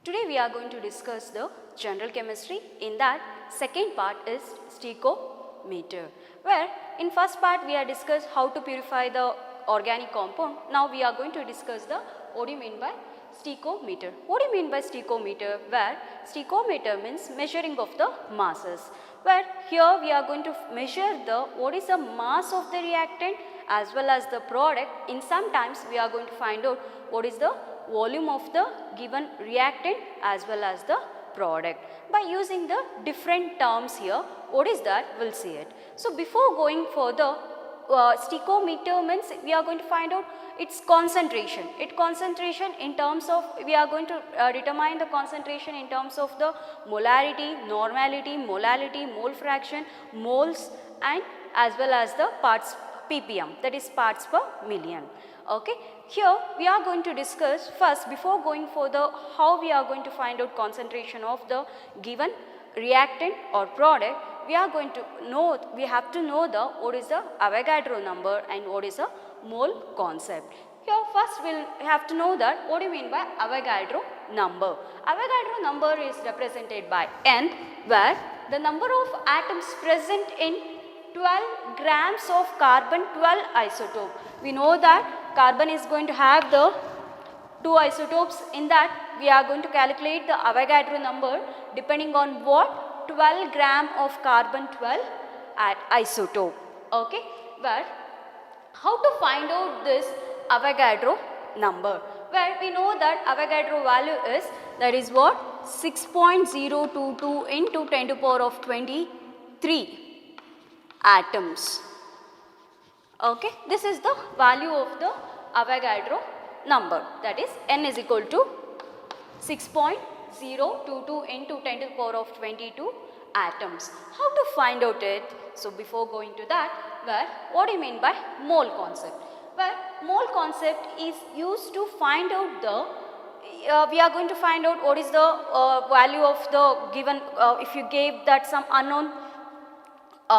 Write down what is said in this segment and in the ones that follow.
Today we are going to discuss the general chemistry. In that, second part is stoichiometer, where in first part we have discussed how to purify the organic compound. Now we are going to discuss the what do you mean by stoichiometer. What do you mean by stoichiometer? Where stoichiometer means measuring of the masses, where here we are going to measure the what is the mass of the reactant as well as the product. In sometimes we are going to find out what is the volume of the given reactant as well as the product. By using the different terms here, what is that? We'll see it. So before going further, stoichiometer means we are going to find out its concentration. Its concentration in terms of, we are going to determine the concentration in terms of the molarity, normality, molality, mole fraction, moles, and as well as the parts ppm, that is parts per million. Okay. Here we are going to discuss first, before going further, how we are going to find out concentration of the given reactant or product. We are going to know, we have to know the what is the Avogadro number and what is the mole concept. Here first we will have to know that what do you mean by Avogadro number. Avogadro number is represented by N, where the number of atoms present in 12 grams of carbon 12 isotope. We know that carbon is going to have the 2 isotopes. In that we are going to calculate the Avogadro number depending on what 12 gram of carbon 12 at isotope. Okay, but how to find out this Avogadro number? Where we know that Avogadro value is, that is what, 6.022 into 10 to the power of 23 atoms. Okay, this is the value of the Avogadro number, that is N is equal to 6.022 into 10 to the power of 22 atoms. How to find out it? So before going to that, where what do you mean by mole concept? Well, mole concept is used to find out the we are going to find out what is the value of the given, if you gave that some unknown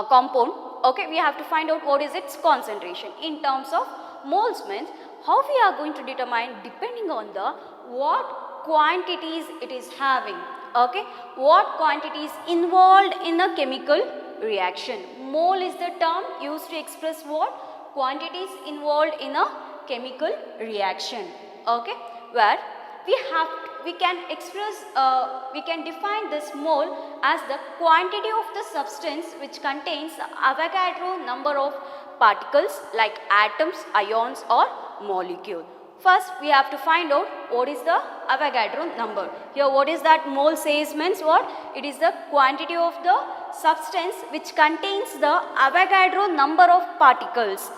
compound, okay, we have to find out what is its concentration. In terms of moles means how we are going to determine depending on the what quantities it is having, okay, what quantities involved in a chemical reaction. Mole is the term used to express what quantities involved in a chemical reaction, okay, where we can express, we can define this mole as the quantity of the substance which contains the Avogadro number of particles like atoms, ions or molecule. First we have to find out what is the Avogadro number. Here what is that mole says means what? It is the quantity of the substance which contains the Avogadro number of particles.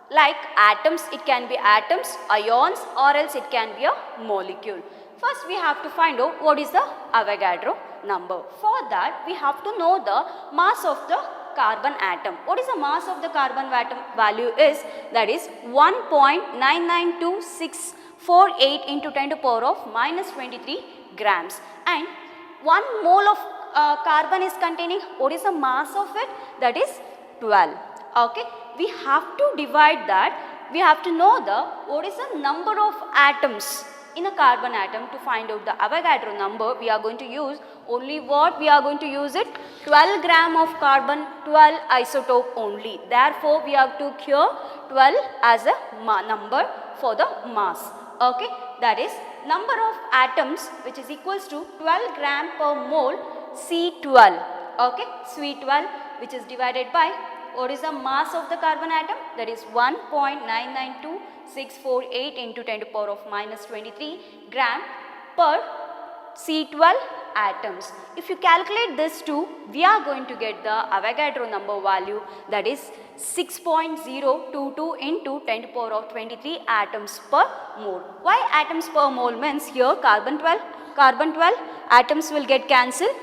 Like atoms, it can be atoms, ions, or else it can be a molecule. First we have to find out what is the Avogadro number. For that we have to know the mass of the carbon atom. What is the mass of the carbon atom value is, that is 1.992648 into 10 to the power of minus 23 grams. And 1 mole of carbon is containing, what is the mass of it? That is 12. Okay, we have to divide that, we have to know the what is the number of atoms in a carbon atom. To find out the Avogadro number, we are going to use only what? We are going to use it 12 gram of carbon 12 isotope only. Therefore, we have to here 12 as a number for the mass. Okay, that is number of atoms which is equals to 12 gram per mole C12. Okay, C12 which is divided by what is the mass of the carbon atom? That is 1.992648 into 10 to the power of minus 23 gram per C12 atoms. If you calculate this two, we are going to get the Avogadro number value, that is 6.022 into 10 to the power of 23 atoms per mole. Why atoms per mole means here carbon 12 atoms will get cancelled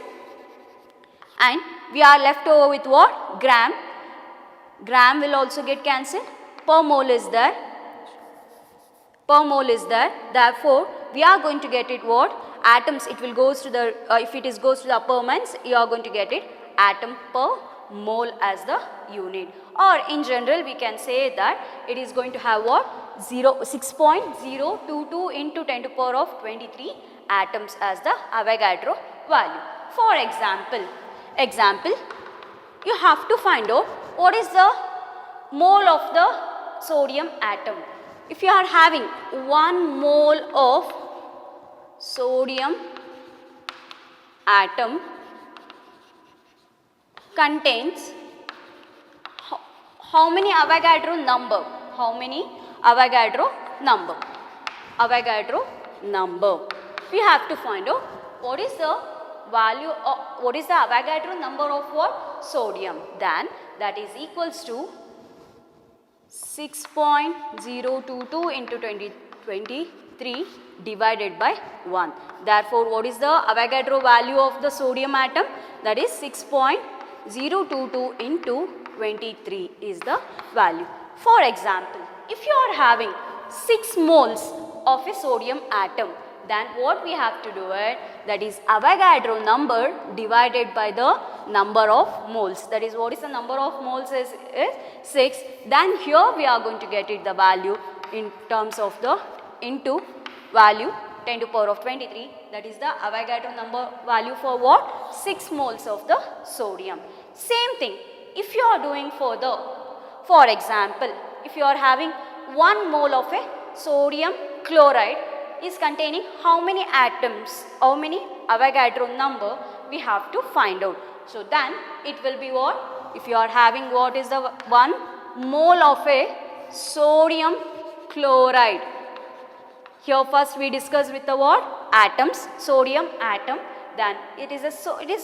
and we are left over with what? Gram. Gram will also get cancelled. Per mole is there. Per mole is there. Therefore, we are going to get it what? Atoms, it will goes to the, if it is goes to the upper means, you are going to get it atom per mole as the unit. Or in general, we can say that it is going to have what? 6.022 into 10 to the power of 23 atoms as the Avogadro value. For example, you have to find out what is the mole of the sodium atom. If you are having 1 mole of sodium atom contains how many Avogadro number? How many Avogadro number? Avogadro number. We have to find out what is the value of, what is the Avogadro number of what? Sodium. Then that is equals to 6.022 into 2023 divided by 1. Therefore, what is the Avogadro value of the sodium atom? That is 6.022 into 23 is the value. For example, if you are having 6 moles of a sodium atom, then what we have to do it, that is Avogadro number divided by the number of moles. That is, what is the number of moles is 6. Then here we are going to get it the value in terms of the into value 10 to power of 23. That is the Avogadro number value for what? 6 moles of the sodium. Same thing if you are doing further. For example, if you are having 1 mole of a sodium chloride is containing how many atoms, how many Avogadro number we have to find out. So then it will be what? If you are having what is the 1 mole of a sodium chloride. Here first we discuss with the what? Atoms, sodium atom. Then it is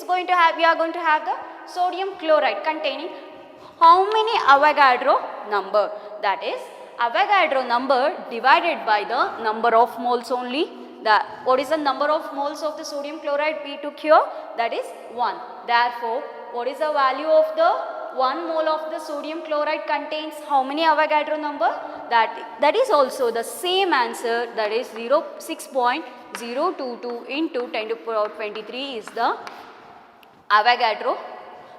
going to have, we are going to have the sodium chloride containing how many Avogadro number? That is Avogadro number divided by the number of moles only. What is the number of moles of the sodium chloride we took here? That is 1. Therefore, what is the value of the 1 mole of the sodium chloride contains how many Avogadro number? That is also the same answer, that is 6.022 into 10 to the power 23 is the Avogadro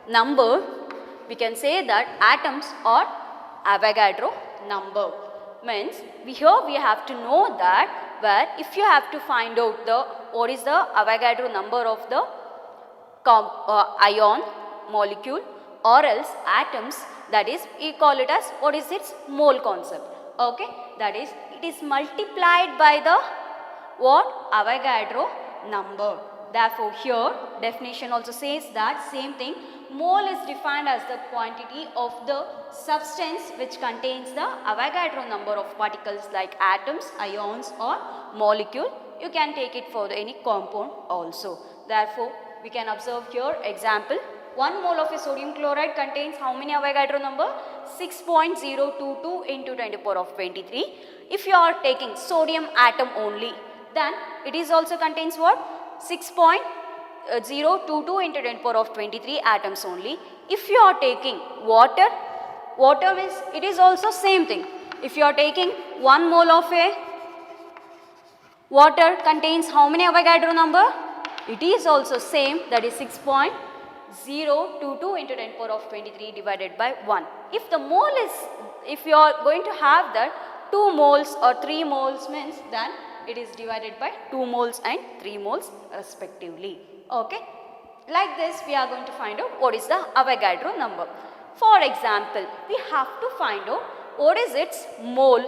number. We can say that atoms are Avogadro number. Means here we have to know that where if you have to find out the what is the Avogadro number of the ion, molecule or else atoms, that is we call it as what is its mole concept. Okay, that is it is multiplied by the what? Avogadro number. Therefore, here definition also says that same thing. Mole is defined as the quantity of the substance which contains the Avogadro number of particles like atoms, ions or molecule. You can take it for any compound also. Therefore, we can observe here example. 1 mole of a sodium chloride contains how many Avogadro number? 6.022 into 10 to the power of 23. If you are taking sodium atom only, then it is also contains what? 6.022 into 10 to the power of 23 atoms only. If you are taking water means it is also same thing. If you are taking 1 mole of a water contains how many Avogadro number? It is also same, that is 6.022 into 10 to the power of 23 divided by 1. If the mole is, if you are going to have that 2 moles or 3 moles means then it is divided by 2 moles and 3 moles respectively. Okay. Like this we are going to find out what is the Avogadro number. For example, we have to find out what is its mole.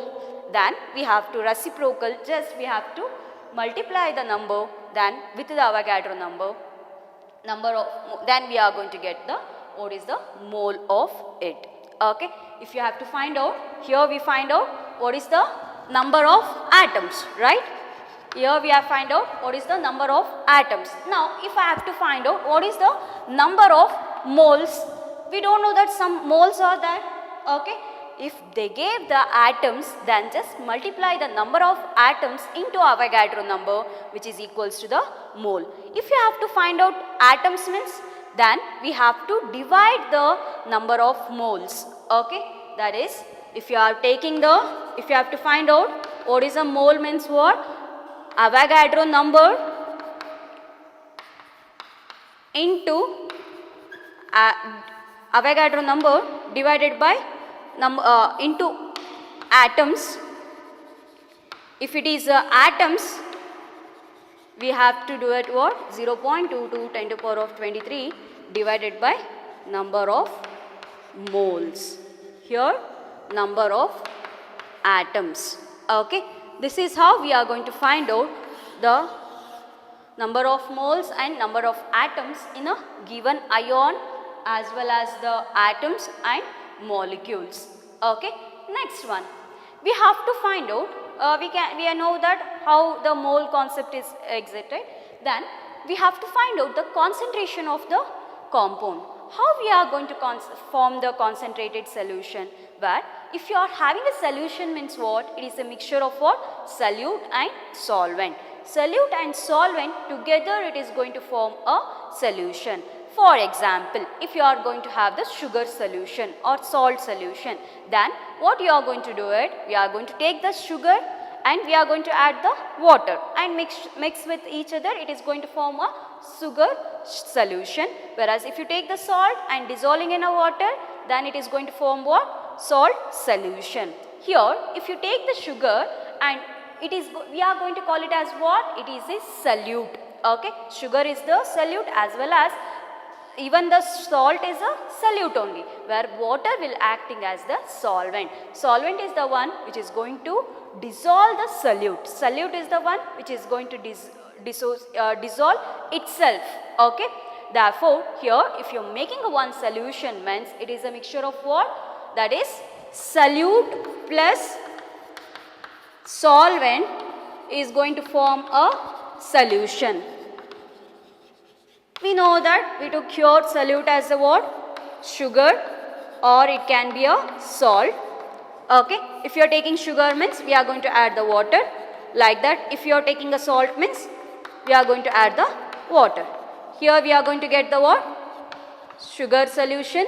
Then we have to reciprocal, just we have to multiply the number then with the Avogadro number of, then we are going to get the what is the mole of it. Okay. If you have to find out, here we find out what is the number of atoms, right? Here we have find out what is the number of atoms. Now, if I have to find out what is the number of moles, we don't know that some moles are there. Okay. If they gave the atoms, then just multiply the number of atoms into Avogadro number which is equals to the mole. If you have to find out atoms means, then we have to divide the number of moles. Okay. That is, if you are taking the, if you have to find out what is a mole means what? Avogadro number into Avogadro number divided by into atoms. If it is atoms, we have to do it what? 0.22 10 to the power of 23 divided by number of moles. Here number of atoms. Okay. This is how we are going to find out the number of moles and number of atoms in a given ion as well as the atoms and molecules. Okay. Next one, we have to find out, we know that how the mole concept is excited. Then we have to find out the concentration of the compound. How we are going to form the concentrated solution, where if you are having a solution means what? It is a mixture of what? Solute and solvent. Solute and solvent together it is going to form a solution. For example, if you are going to have the sugar solution or salt solution, then what you are going to do it? We are going to take the sugar and we are going to add the water and mix with each other. It is going to form a sugar solution. Whereas if you take the salt and dissolving in a water, then it is going to form what? Salt solution. Here, if you take the sugar and we are going to call it as what? It is a solute. Okay, sugar is the solute as well as even the salt is a solute only, where water will acting as the solvent. Solvent is the one which is going to dissolve the solute. Solute is the one which is going to dissolve itself. Okay. Therefore, here if you are making a one solution means it is a mixture of what? That is solute plus solvent is going to form a solution. We know that we took here solute as a what? Sugar, or it can be a salt. Okay. If you are taking sugar means we are going to add the water. Like that, if you are taking a salt means we are going to add the water. Here we are going to get the what? Sugar solution,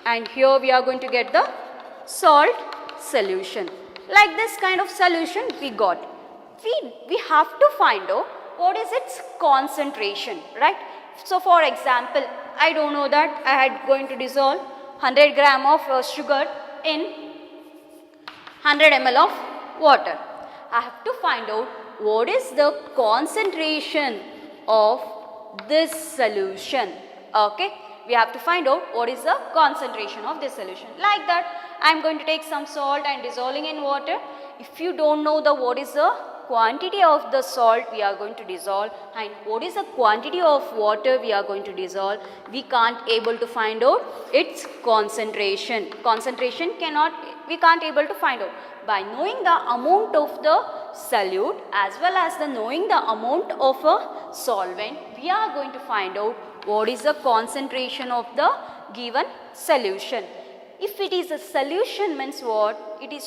and here we are going to get the salt solution. Like this kind of solution we got. We have to find out what is its concentration, right? So for example, I don't know that I had going to dissolve 100 gram of sugar in 100 ml of water. I have to find out what is the concentration of this solution. Okay, we have to find out what is the concentration of this solution. Like that, I am going to take some salt and dissolving in water. If you don't know what is the quantity of the salt we are going to dissolve and what is the quantity of water we are going to dissolve, we can't able to find out its concentration. Concentration we can't able to find out. By knowing the amount of the solute as well as the knowing the amount of a solvent, we are going to find out what is the concentration of the given solution. If it is a solution means what? It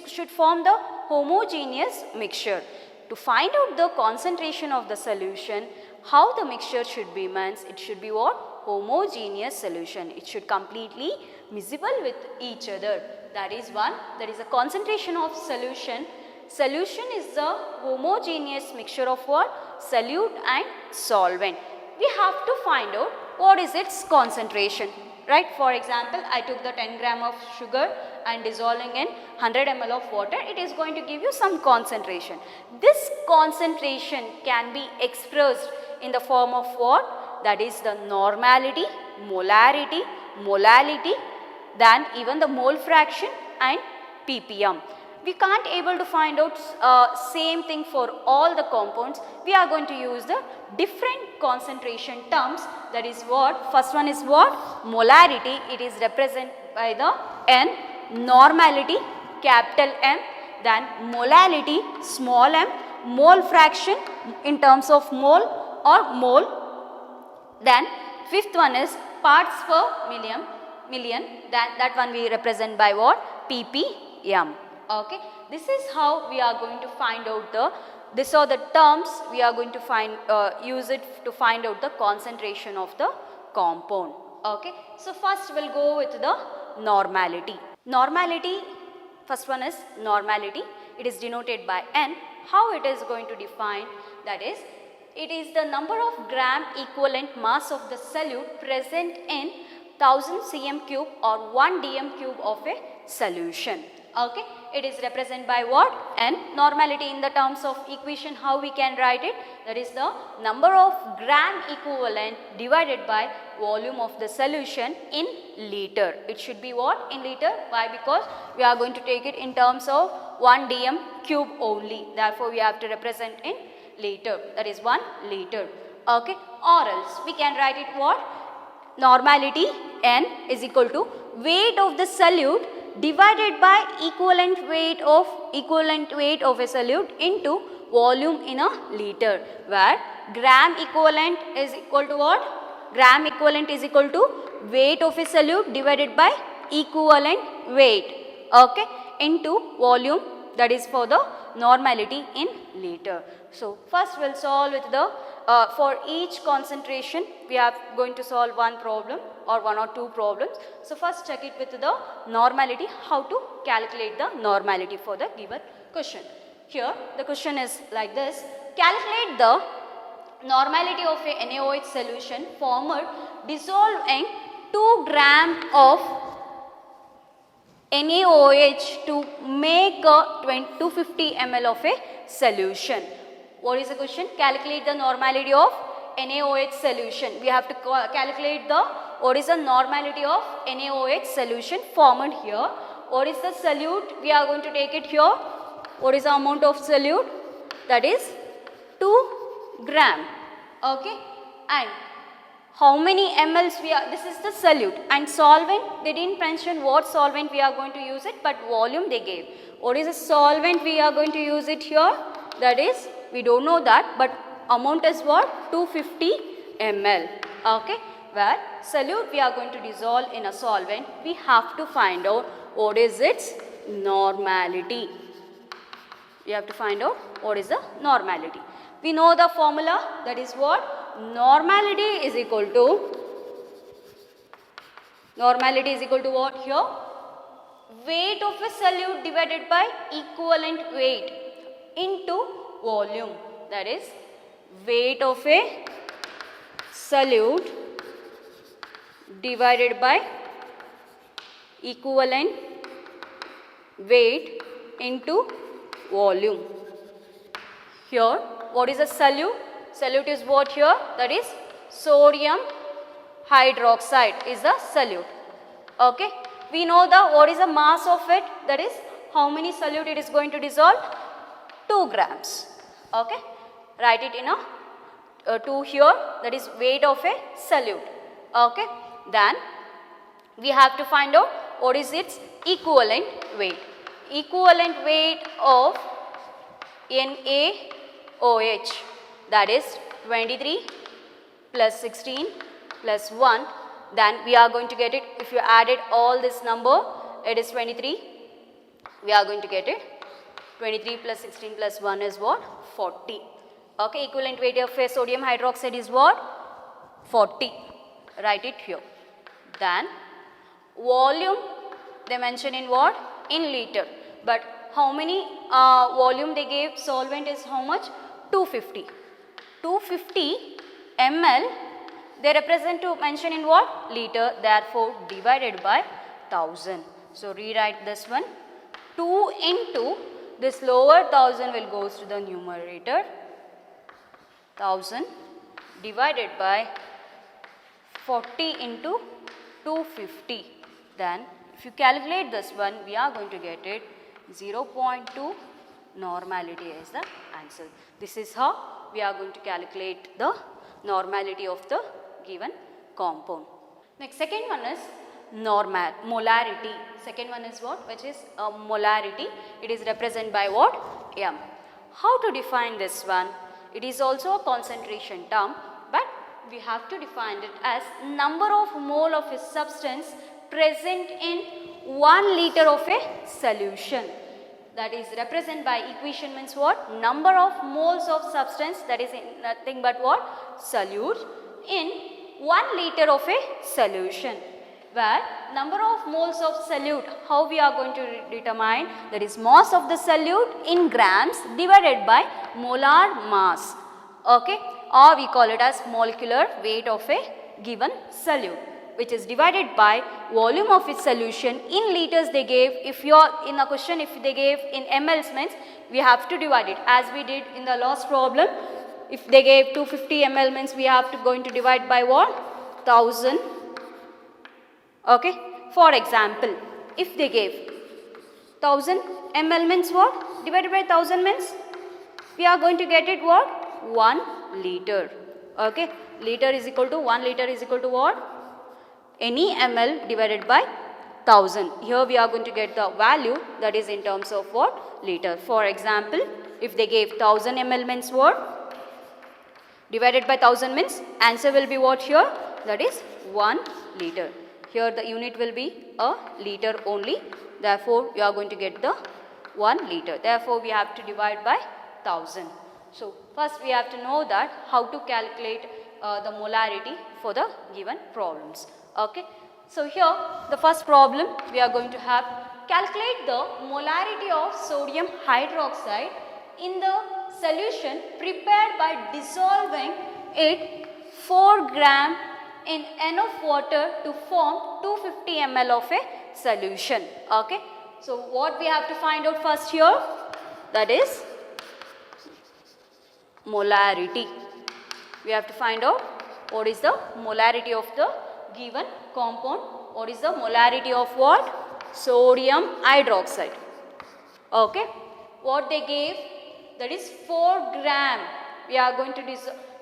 should form the homogeneous mixture. To find out the concentration of the solution, how the mixture should be means it should be what? Homogeneous solution. It should completely miscible with each other. That is one. That is the concentration of solution. Solution is the homogeneous mixture of what? Solute and solvent. We have to find out what is its concentration. Right? For example, I took the 10 gram of sugar and dissolving in 100 ml of water. It is going to give you some concentration. This concentration can be expressed in the form of what? That is the normality, molarity, molality, then even the mole fraction and ppm. We can't able to find out same thing for all the compounds. We are going to use the different concentration terms. That is what? First one is what? Molarity. It is represented by the N. Normality, capital M. Then molality, small m. Mole fraction in terms of mole or mole. Then fifth one is parts per million. Then that one we represent by what? ppm. Okay, this is how we are going to find out these are the terms we are going to use it to find out the concentration of the compound. Okay, so first we'll go with the normality. Normality, first one is normality. It is denoted by N. How it is going to define? That is, it is the number of gram equivalent mass of the solute present in 1000 cm cube or 1 dm cube of a solution. Okay. It is represented by what? N. Normality in the terms of equation, how we can write it? That is the number of gram equivalent divided by volume of the solution in liter. It should be what? In liter. Why? Because we are going to take it in terms of 1 dm cube only. Therefore, we have to represent in liter. That is 1 liter. Okay. Or else we can write it what? Normality N is equal to weight of the solute divided by equivalent weight of a solute into volume in a liter, where gram equivalent is equal to what? Gram equivalent is equal to weight of a solute divided by equivalent weight, okay, into volume, that is for the normality in liter. So first we'll solve with the for each concentration we are going to solve one problem or one or two problems. So first check it with the normality, how to calculate the normality for the given question. Here the question is like this: calculate the normality of a NaOH solution formed dissolved in 2 gram of NaOH to make a 250 ml of a solution. What is the question? Calculate the normality of NaOH solution. We have to calculate the what is the normality of NaOH solution formed here. What is the solute? We are going to take it here. What is the amount of solute? That is 2 gram. Okay. And how many mLs we are, this is the solute, and solvent, they didn't mention what solvent we are going to use it, but volume they gave. What is the solvent we are going to use it here? That is, we don't know that, but amount is what? 250 ml. Okay. Where solute we are going to dissolve in a solvent, we have to find out what is its normality. We have to find out what is the normality. We know the formula, that is what? Normality is equal to what here? Weight of a solute divided by equivalent weight into volume. That is weight of a solute divided by equivalent weight into volume. Here what is a solute? Solute is what here? That is sodium hydroxide is the solute. Okay. We know the what is the mass of it? That is how many solute it is going to dissolve? 2 grams. Okay. Write it in a 2 here, that is weight of a solute. Okay. Then we have to find out what is its equivalent weight. Equivalent weight of NaOH, that is 23 plus 16 plus 1, then we are going to get it, if you added all this number, it is 23, we are going to get it, 23 plus 16 plus 1 is what? 40. Okay, equivalent weight of a sodium hydroxide is what? 40. Write it here. Then volume they mention in what? In liter. But how many volume they gave? Solvent is how much? 250. 250 ml they represent to mention in what? Liter. Therefore divided by 1000. So rewrite this one. 2 into this lower 1000 will goes to the numerator. 1000 divided by 40 into 250. Then if you calculate this one, we are going to get it 0.2 normality is the answer. This is how we are going to calculate the normality of the given compound. Next, second one is molarity. Second one is what? Which is molarity. It is represented by what? M. How to define this one? It is also a concentration term, but we have to define it as number of mole of a substance present in 1 liter of a solution. That is represented by equation means what? Number of moles of substance, that is nothing but what? Solute in 1 liter of a solution. Where number of moles of solute, how we are going to determine? That is mass of the solute in grams divided by molar mass. Okay, or we call it as molecular weight of a given solute. which is divided by volume of its solution. In liters they gave, if you are in a question, if they gave in mLs means we have to divide it as we did in the last problem. If they gave 250 ml means we have to going to divide by what? 1000. Okay. For example, if they gave 1000 ml means what? Divided by 1000 means we are going to get it what? 1 liter. Okay. Liter is equal to 1 liter is equal to what? Any ml divided by 1000. Here we are going to get the value that is in terms of what? Liter. For example, if they gave 1000 ml means what? Divided by 1000 means answer will be what here? That is 1 liter. Here the unit will be a liter only. Therefore, you are going to get the 1 liter. Therefore, we have to divide by 1000. So, first we have to know that how to calculate the molarity for the given problems. Okay. So, here the first problem we are going to have calculate the molarity of sodium hydroxide in the solution prepared by dissolving it 4 gram in enough water to form 250 ml of a solution. Okay. So, what we have to find out first here, that is molarity. We have to find out what is the molarity of the given compound. What is the molarity of what? Sodium hydroxide. Okay. What they gave, that is 4 gram. We are going to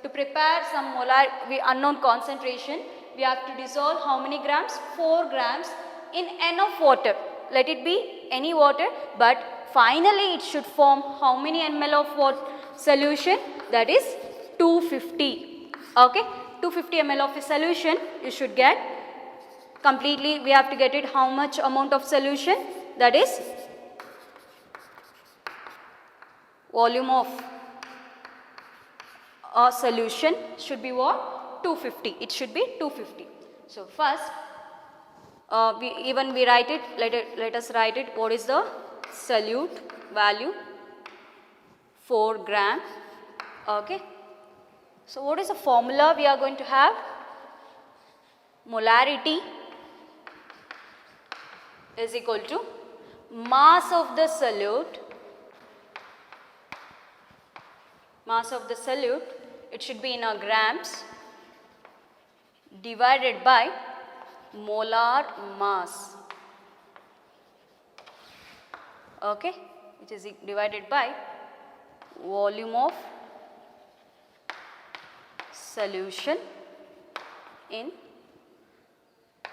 prepare some unknown concentration. We have to dissolve how many grams? 4 grams in enough water. Let it be any water, but finally it should form how many ml of what solution? That is 250. Okay, 250 ml of a solution you should get. Completely we have to get it how much amount of solution? That is volume of a solution should be what? 250. It should be 250. So, first we write it, let us write it. What is the solute value? 4 gram. Okay. So, what is the formula we are going to have? Molarity is equal to mass of the solute. Mass of the solute, it should be in a grams, divided by molar mass. Okay, which is divided by volume of solution in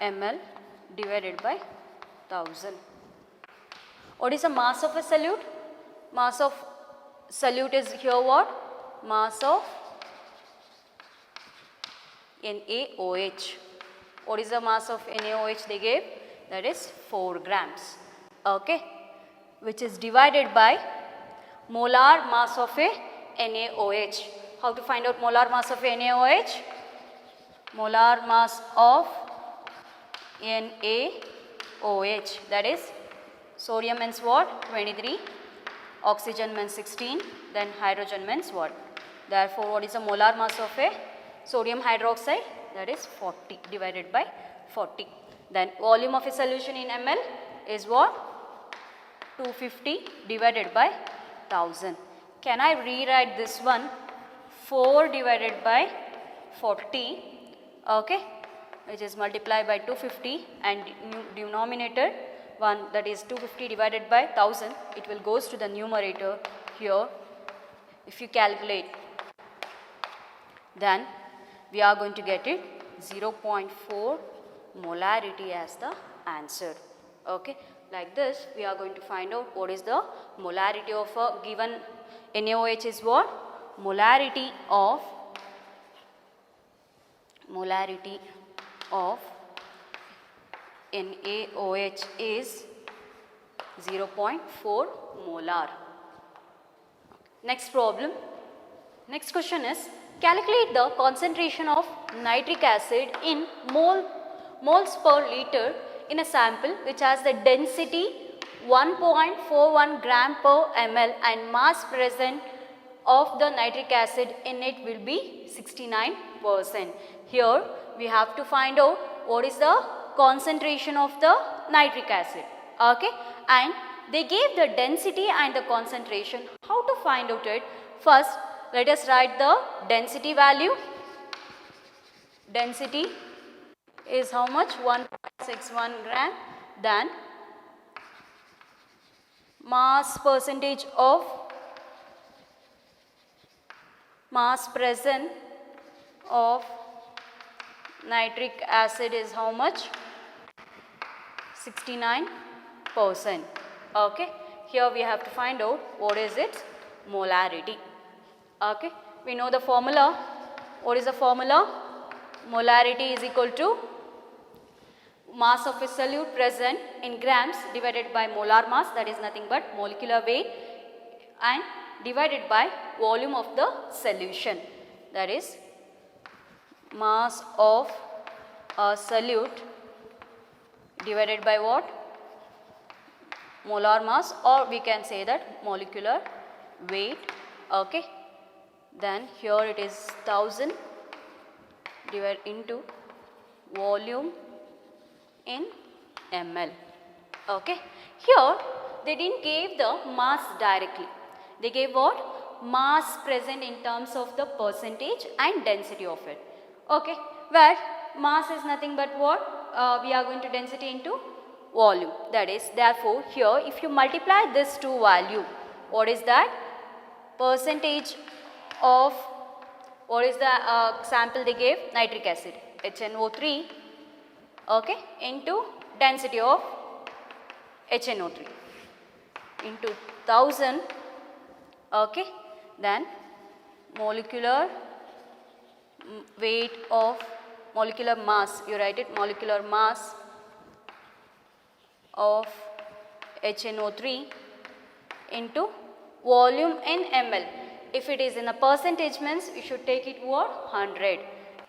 ml divided by 1000. What is the mass of a solute? Mass of solute is here what? Mass of NaOH. What is the mass of NaOH they gave? That is 4 grams. Okay, which is divided by molar mass of a NaOH. How to find out molar mass of NaOH? Molar mass of NaOH, that is sodium means what? 23, oxygen means 16, then hydrogen means what? Therefore, what is the molar mass of a sodium hydroxide? That is 40 divided by 40. Then volume of a solution in ml is what? 250 divided by 1000. Can I rewrite this one? 4 divided by 40, okay, which is multiplied by 250, and denominator 1, that is 250 divided by 1000, it will goes to the numerator here. If you calculate, then we are going to get it 0.4 molarity as the answer. Okay, like this we are going to find out what is the molarity of a given NaOH is what? Molarity of NaOH is 0.4 molar. Next problem. Next question is calculate the concentration of nitric acid in moles per liter in a sample which has the density 1.41 gram per ml and mass present of the nitric acid in it will be 69%. Here we have to find out what is the concentration of the nitric acid. Okay, and they gave the density and the concentration. How to find out it? First, let us write the density value. Density is how much? 1.61 gram. Then mass percentage of mass present of nitric acid is how much? 69%. Okay, here we have to find out what is its molarity. Okay, we know the formula. What is the formula? Molarity is equal to mass of a solute present in grams divided by molar mass, that is nothing but molecular weight, and divided by volume of the solution, that is mass of a solute divided by what? Molar mass, or we can say that molecular weight. Okay, then here it is 1000 divided into volume in ml. Okay, here they didn't give the mass directly. They gave what? Mass present in terms of the percentage and density of it. Okay, where mass is nothing but what? We are going to density into volume. That is, therefore, here if you multiply this two value, what is that? Percentage of, what is the sample they gave? Nitric acid, HNO3, okay, into density of HNO3 into 1000, okay, then molecular weight of molecular mass, you write it, molecular mass of HNO3 into volume in ml. If it is in a percentage means you should take it what? 100.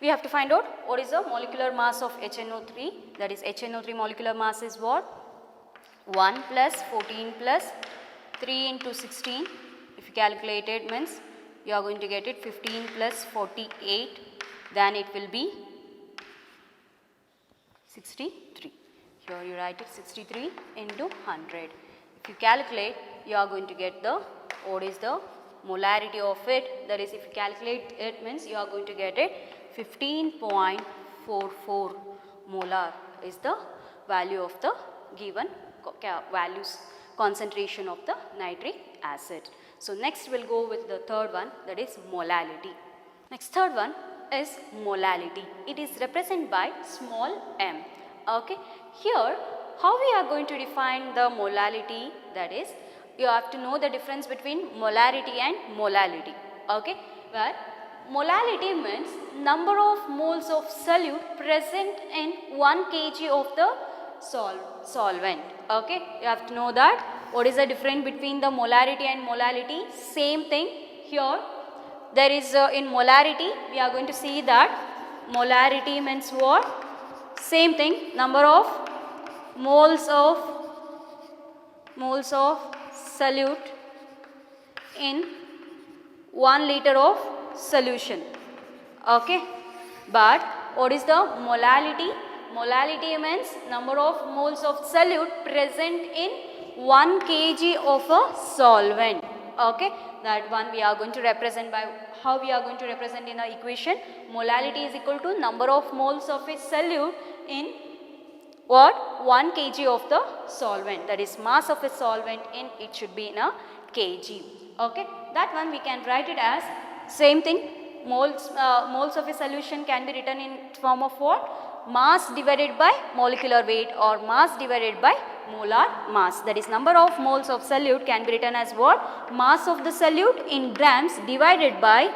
We have to find out what is the molecular mass of HNO3, that is HNO3 molecular mass is what? 1 plus 14 plus 3 into 16. If you calculate it means you are going to get it 15 plus 48, then it will be 63. Here you write it 63 into 100. If you calculate, you are going to get the, what is the molarity of it, that is if you calculate it means you are going to get it 15.44 molar is the value of the given values, concentration of the nitric acid. So next we will go with the third one, that is molality. Next third one is molality. It is represented by small m. Okay, here how we are going to define the molality, that is you have to know the difference between molarity and molality. Okay, where molality means number of moles of solute present in 1 kg of the solvent. Okay, you have to know that. What is the difference between the molarity and molality? Same thing here. There is in molarity we are going to see that molarity means what? Same thing, number of moles of solute in 1 liter of solution. Okay, but what is the molality? Molality means number of moles of solute present in 1 kg of a solvent. Okay, that one we are going to represent by, how we are going to represent in our equation? Molality is equal to number of moles of a solute in what? 1 kg of the solvent, that is mass of a solvent in, it should be in a kg. Okay, that one we can write it as same thing, moles of a solution can be written in form of what? Mass divided by molecular weight or mass divided by molar mass, that is number of moles of solute can be written as what? Mass of the solute in grams divided by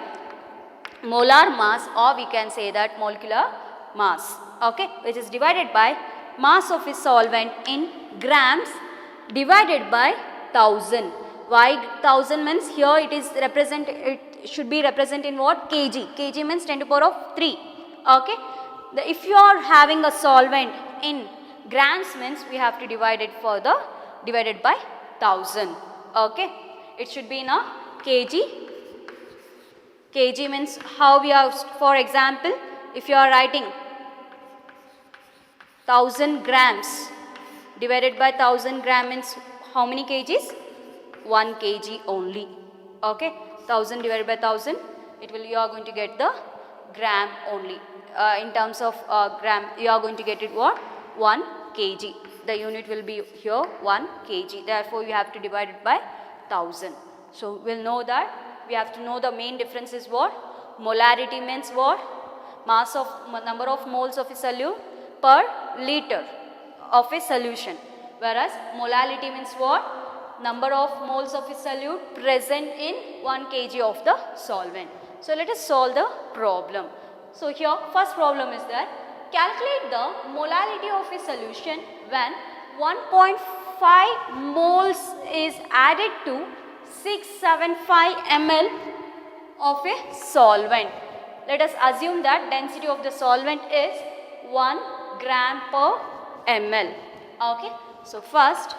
molar mass, or we can say that molecular mass, okay, which is divided by mass of a solvent in grams divided by 1000. Why 1000 means here it is it should be represented in what? Kg. Kg means 10 to the power of 3. Okay. If you are having a solvent in grams means we have to divide it further, divided by 1000. Okay. It should be in a kg. Kg means how we are, for example, if you are writing 1000 grams divided by 1000 gram means how many kgs? 1 kg only. Okay, 1000 divided by 1000, it will, you are going to get the gram only. In terms of gram, you are going to get it what? 1 kg. The unit will be here 1 kg. Therefore, you have to divide it by 1000. So, we will know that we have to know the main difference is what? Molarity means what? Mass of, number of moles of a solute per liter of a solution. Whereas, molality means what? Number of moles of a solute present in 1 kg of the solvent. So, let us solve the problem. So, here first problem is that calculate the molality of a solution when 1.5 moles is added to 675 ml of a solvent. Let us assume that density of the solvent is 1 gram per ml. Okay. So, first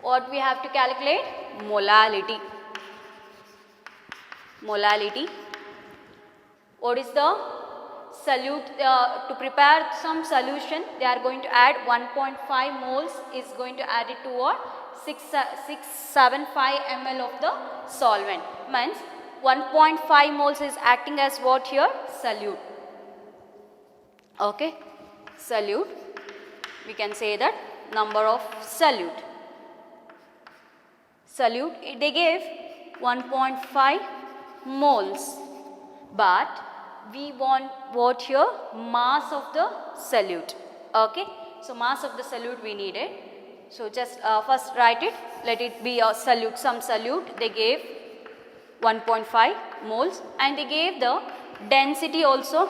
what we have to calculate? Molality. Molality. What is the solute? To prepare some solution, they are going to add 1.5 moles is going to add it to what? 675 ml of the solvent. Means 1.5 moles is acting as what here? Solute. Okay. Solute. We can say that number of solute. Solute, they gave 1.5 moles, but we want what here? Mass of the solute. Okay. So, mass of the solute we needed. So, just first write it, let it be a solute, some solute. They gave 1.5 moles and they gave the density also.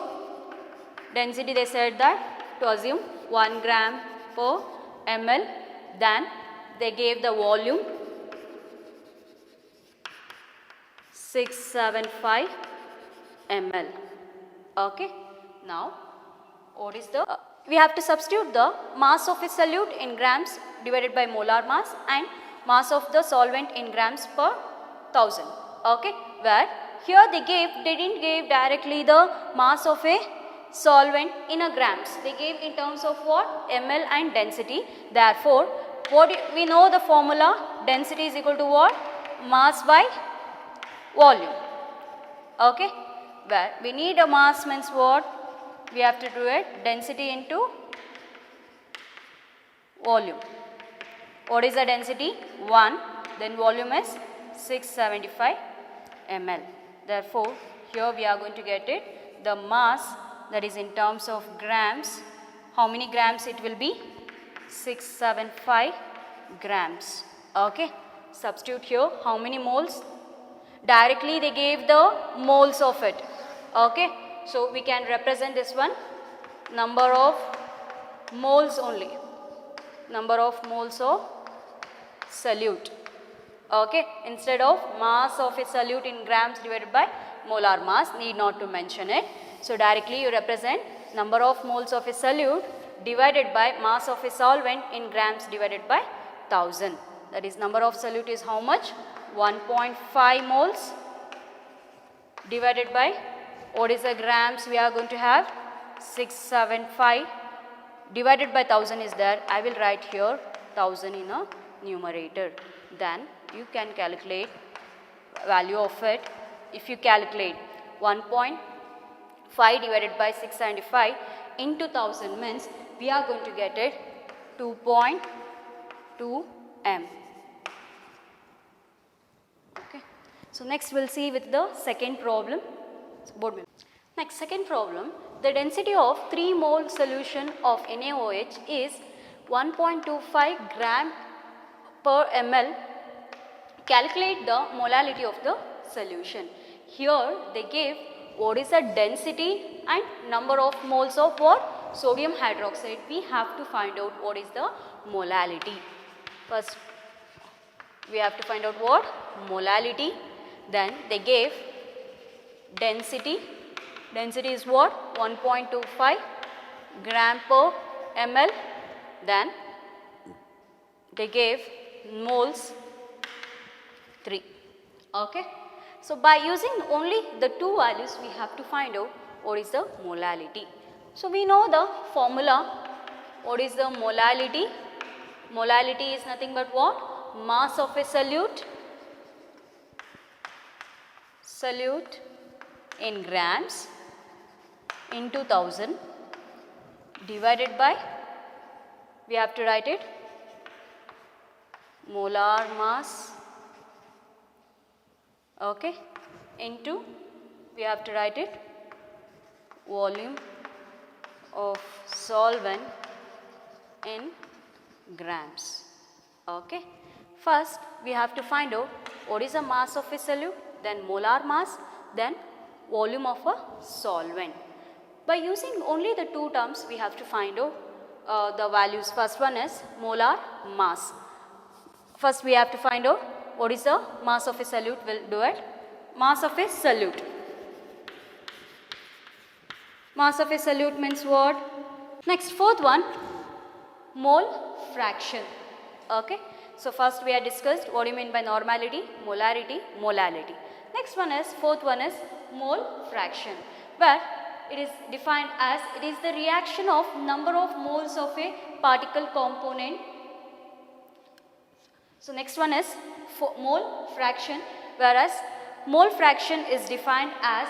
Density they said that to assume 1 gram per ml. Then they gave the volume 675 ml. Okay. Now, what is the? We have to substitute the mass of a solute in grams divided by molar mass and mass of the solvent in grams per 1000. Okay. Where here they didn't give directly the mass of a solvent in a grams. They gave in terms of what? ml and density. Therefore, what we know the formula, density is equal to what? Mass by volume. Okay. Where we need a mass means what? We have to do it density into volume. What is the density? 1. Then volume is 675 ml. Therefore, here we are going to get it. The mass, that is in terms of grams. How many grams it will be? 675 grams. Okay. Substitute here how many moles? Directly they gave the moles of it. Okay. So, we can represent this one number of moles only. Number of moles of solute. Okay. Instead of mass of a solute in grams divided by molar mass, need not to mention it. So, directly you represent number of moles of a solute divided by mass of a solvent in grams divided by 1000. That is number of solute is how much? 1.5 moles divided by what is the grams we are going to have? 675 divided by 1000 is there. I will write here 1000 in a numerator. Then you can calculate value of it. If you calculate 1.5 divided by 675 into 1000 means we are going to get it 2.2 m. Okay. So, next we will see with the second problem. Next, second problem, the density of 3 mole solution of NaOH is 1.25 gram per ml. Calculate the molality of the solution. Here they give what is the density and number of moles of what? Sodium hydroxide. We have to find out what is the molality. First, we have to find out what? Molality. Then they gave density. Density is what? 1.25 gram per ml. Then they gave moles 3. Okay. So, by using only the two values we have to find out what is the molality. So we know the formula. What is the molality? Molality is nothing but what? Mass of a solute in grams into 1000 divided by, we have to write it, molar mass, okay, into, we have to write it, volume of solvent in grams. Okay. First we have to find out what is the mass of a solute, then molar mass, then volume of a solvent. By using only the two terms, we have to find out the values. First one is molar mass. First we have to find out what is the mass of a solute. We'll do it. Mass of a solute. Mass of a solute means what? Next, fourth one, mole fraction. Okay. So first we have discussed what do you mean by normality, molarity, molality. Next one is, fourth one is mole fraction, where it is defined as it is the reaction of number of moles of a particle component. So next one is mole fraction, whereas mole fraction is defined as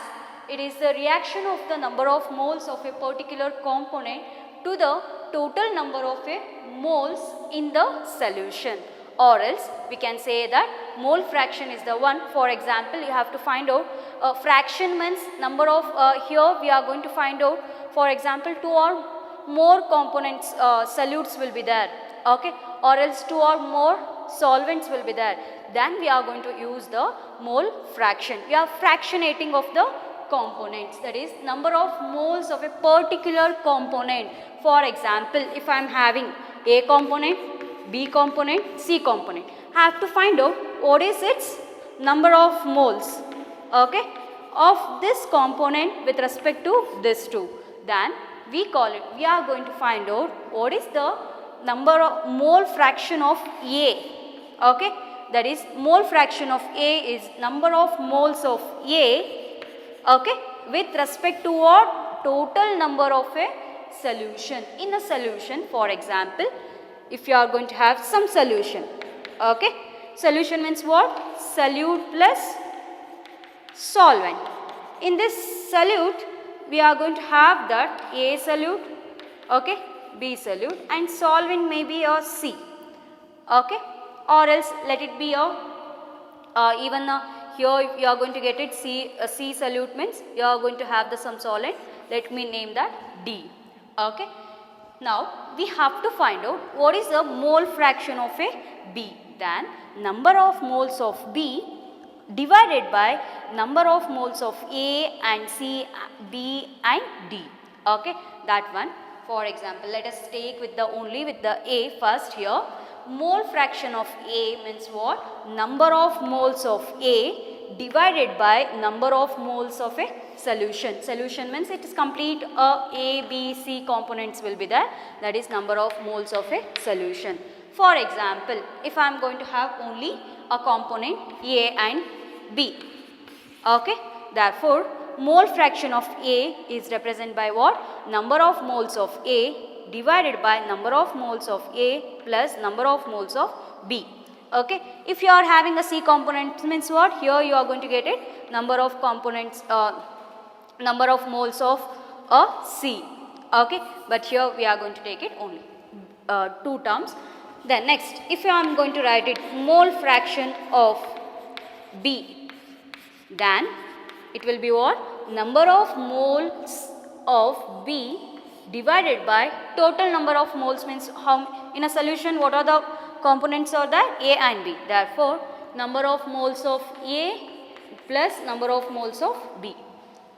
it is the reaction of the number of moles of a particular component to the total number of a moles in the solution. Or else we can say that mole fraction is the one. For example, you have to find out fraction means number of, here we are going to find out, for example, 2 or more components solutes will be there, okay, or else 2 or more solvents will be there. Then we are going to use the mole fraction. We are fractionating of the components, that is number of moles of a particular component. For example, if I am having A component, B component, C component, I have to find out what is its number of moles, okay, of this component with respect to this two. Then we call it, we are going to find out what is the number of mole fraction of A, okay, that is mole fraction of A is number of moles of A, okay, with respect to what? Total number of a solution. In a solution, for example, if you are going to have some solution, okay, solution means what? Solute plus solvent. In this solute, we are going to have that A solute, okay, B solute, and solvent may be a C, okay, or else let it be a here you are going to get it C solute means you are going to have the some solvent. Let me name that D, okay. Now we have to find out what is the mole fraction of a B. Then number of moles of B divided by number of moles of A and C, B and D, okay, that one. For example, let us take with the only with the A first here. Mole fraction of A means what? Number of moles of A divided by number of moles of a solution. Solution means it is complete A, B, C components will be there, that is number of moles of a solution. For example, if I am going to have only a component A and B, okay, therefore mole fraction of A is represented by what? Number of moles of A divided by number of moles of A plus number of moles of B, okay. If you are having a C component means what? Here you are going to get it number of components, number of moles of a C, okay, but here we are going to take it only two terms. Then next, if I am going to write it mole fraction of B, then it will be what? Number of moles of B divided by total number of moles means how in a solution what are the components are there? A and B. Therefore, number of moles of A plus number of moles of B.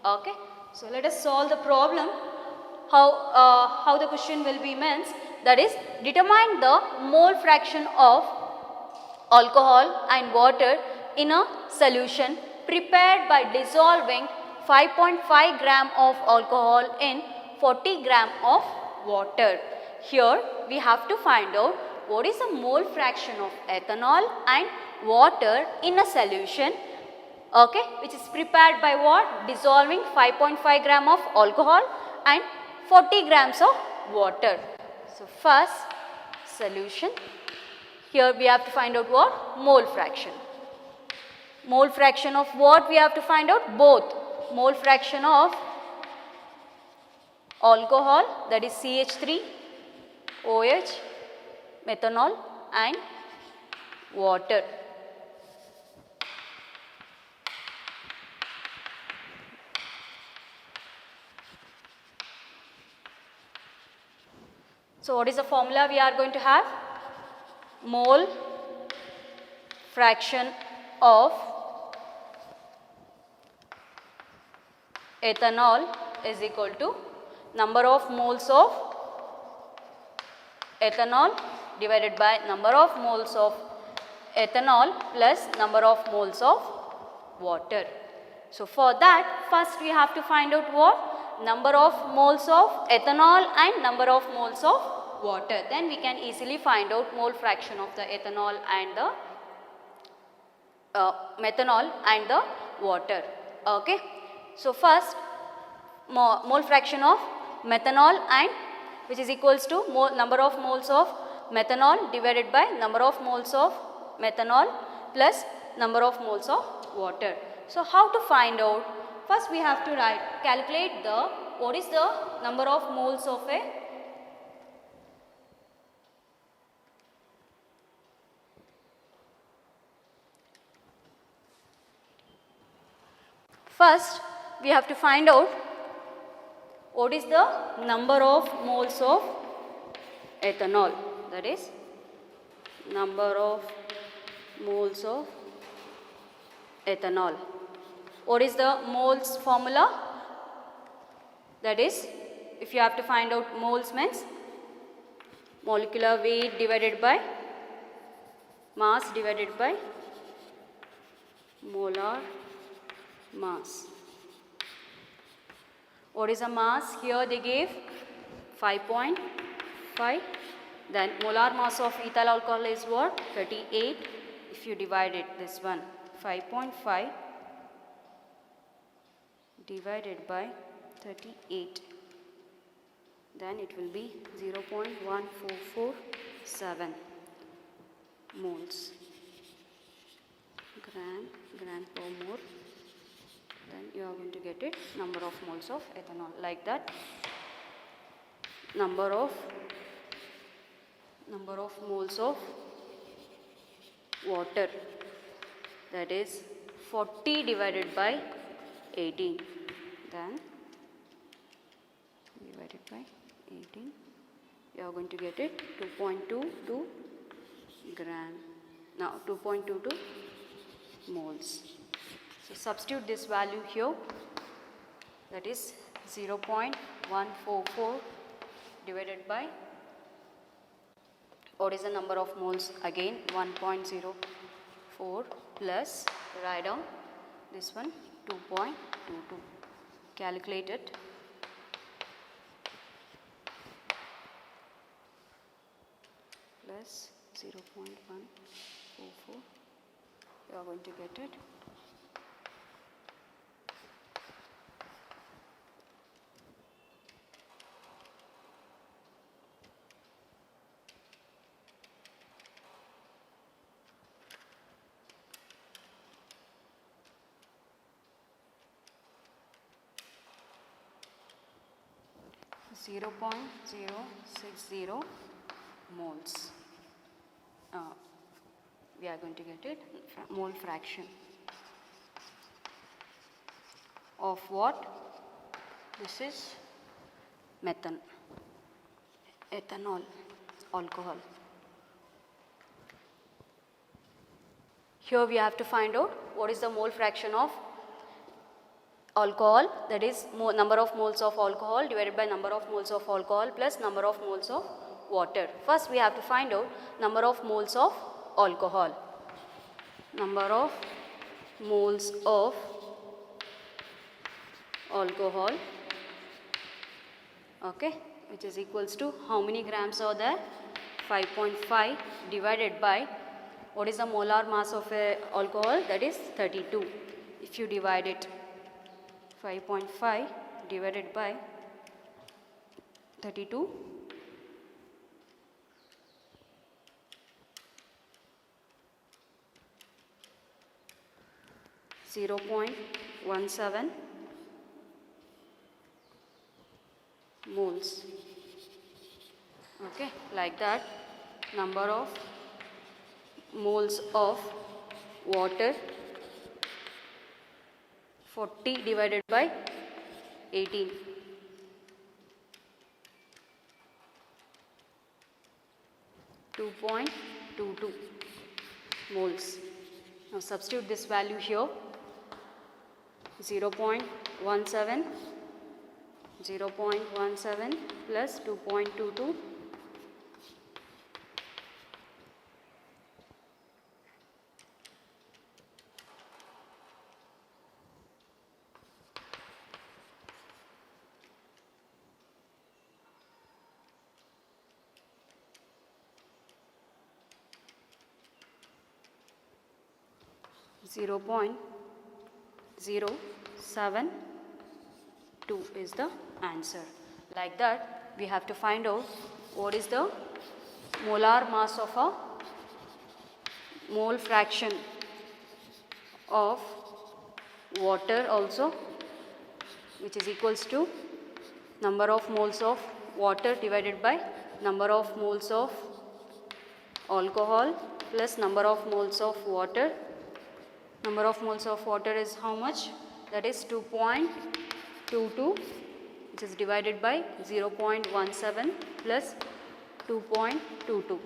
Okay. So let us solve the problem. How the question will be means, that is determine the mole fraction of alcohol and water in a solution prepared by dissolving 5.5 gram of alcohol in 40 gram of water. Here we have to find out what is the mole fraction of ethanol and water in a solution, okay, which is prepared by what? Dissolving 5.5 gram of alcohol and 40 grams of water. So first solution, here we have to find out what? Mole fraction. Mole fraction of what we have to find out? Both. Mole fraction of alcohol, that is CH3, OH, methanol and water. So what is the formula we are going to have? Mole fraction of ethanol is equal to number of moles of ethanol divided by number of moles of ethanol plus number of moles of water. So for that, first we have to find out what? Number of moles of ethanol and number of moles of water. Then we can easily find out mole fraction of the ethanol and the methanol and the water. Okay. So first mole fraction of methanol and which is equals to number of moles of methanol divided by number of moles of methanol plus number of moles of water. So how to find out? First we have to calculate the what is the number of moles of a first we have to find out what is the number of moles of ethanol, that is number of moles of ethanol. What is the moles formula? That is, if you have to find out moles means molecular weight divided by mass divided by molar mass. What is the mass? Here they gave 5.5. Then molar mass of ethyl alcohol is what? 38. If you divide it, this one 5.5 divided by 38, then it will be 0.1447 moles gram per mole. Then you are going to get it number of moles of ethanol, like that. Number of moles of water, that is 40 divided by 18, then divided by 18, you are going to get it 2.22 gram, now 2.22 moles. So substitute this value here, that is 0.144 divided by what is the number of moles? Again 1.04 plus, write down this one 2.22. Calculate it. Plus 0.144. You are going to get it. Zero 0.060 moles. We are going to get it mole fraction of what? This is ethanol, alcohol. Here we have to find out what is the mole fraction of alcohol, that is number of moles of alcohol divided by number of moles of alcohol plus number of moles of water. First we have to find out number of moles of alcohol. Number of moles of alcohol, okay, which is equals to how many grams are there? 5.5 divided by what is the molar mass of alcohol? That is 32. If you divide it 5.5 divided by 32, 0.17 moles. Okay, like that, number of moles of water 40 divided by 18. 2.22 moles. Now substitute this value here. 0.17 plus 2.22 0.072 is the answer. Like that, we have to find out what is the molar mass of a mole fraction of water also, which is equals to number of moles of water divided by number of moles of alcohol plus number of moles of water. Number of moles of water is how much? That is 2.22, which is divided by 0.17 plus 2.22.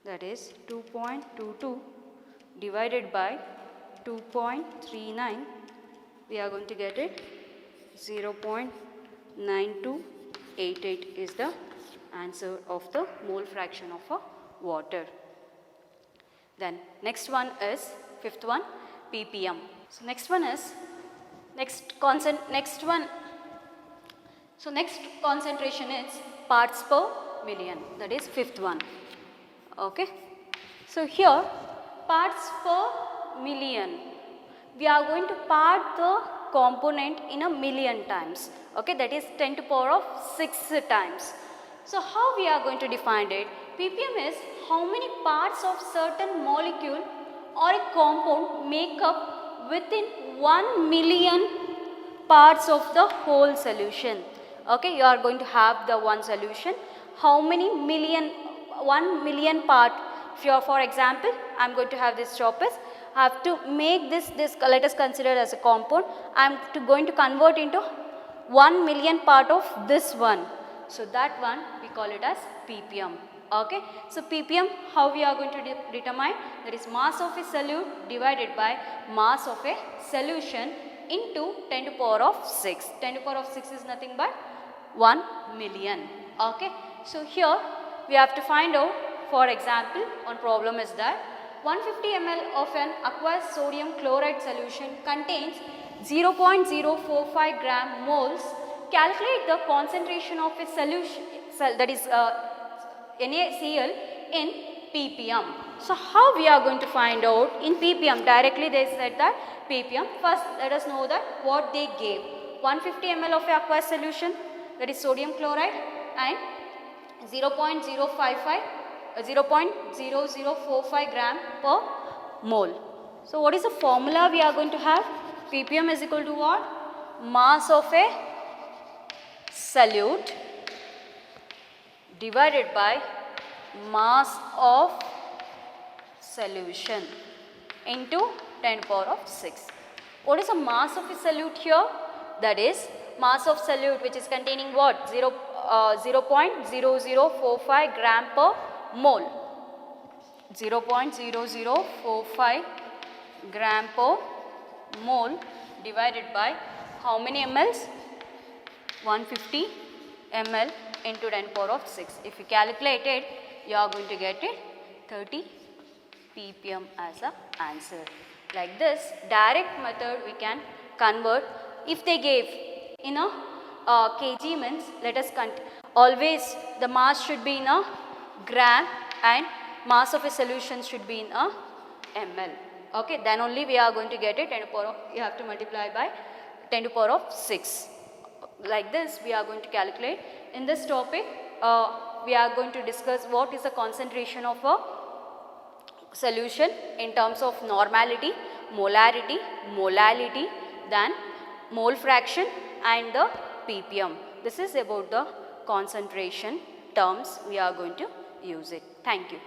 That is 2.22 divided by 2.39. We are going to get it 0.9288 is the answer of the mole fraction of a water. Then next one is fifth one, ppm. So next concentration is parts per million. That is fifth one. Okay. So here parts per million, we are going to part the component in a million times. Okay, that is 10 to the power of 6 times. So how we are going to define it? ppm is how many parts of certain molecule or a compound make up within 1 million parts of the whole solution. Okay, you are going to have the one solution. How many million, 1 million part. If you are, for example, I am going to have this chopper. I have to make this let us consider as a compound. I am going to convert into 1 million part of this one. So that one we call it as ppm. Okay. So ppm, how we are going to determine? That is mass of a solute divided by mass of a solution into 10 to the power of 6. 10 to the power of 6 is nothing but 1 million. Okay. So here we have to find out, for example, one problem is that 150 ml of an aqueous sodium chloride solution contains 0.045 gram moles. Calculate the concentration of a solution, that is NaCl in ppm. So how we are going to find out in ppm? Directly they said that ppm. First let us know that what they gave. 150 ml of aqueous solution, that is sodium chloride, and 0.045 gram per mole. So what is the formula we are going to have? ppm is equal to what? Mass of a solute divided by mass of solution into 10 to the power of 6. What is the mass of a solute here? That is mass of solute which is containing what? 0.0045 gram per mole. 0.0045 gram per mole divided by how many mLs? 150 ml into 10 to the power of 6. If you calculate it, you are going to get it 30 ppm as a answer. Like this direct method we can convert. If they gave in a kg means, let us always the mass should be in a gram and mass of a solution should be in a ml. Okay, then only we are going to get it 10 to the power of, you have to multiply by 10 to the power of 6. Like this we are going to calculate. In this topic we are going to discuss what is the concentration of a solution in terms of normality, molarity, molality, then mole fraction and the ppm. This is about the concentration terms we are going to use it. Thank you.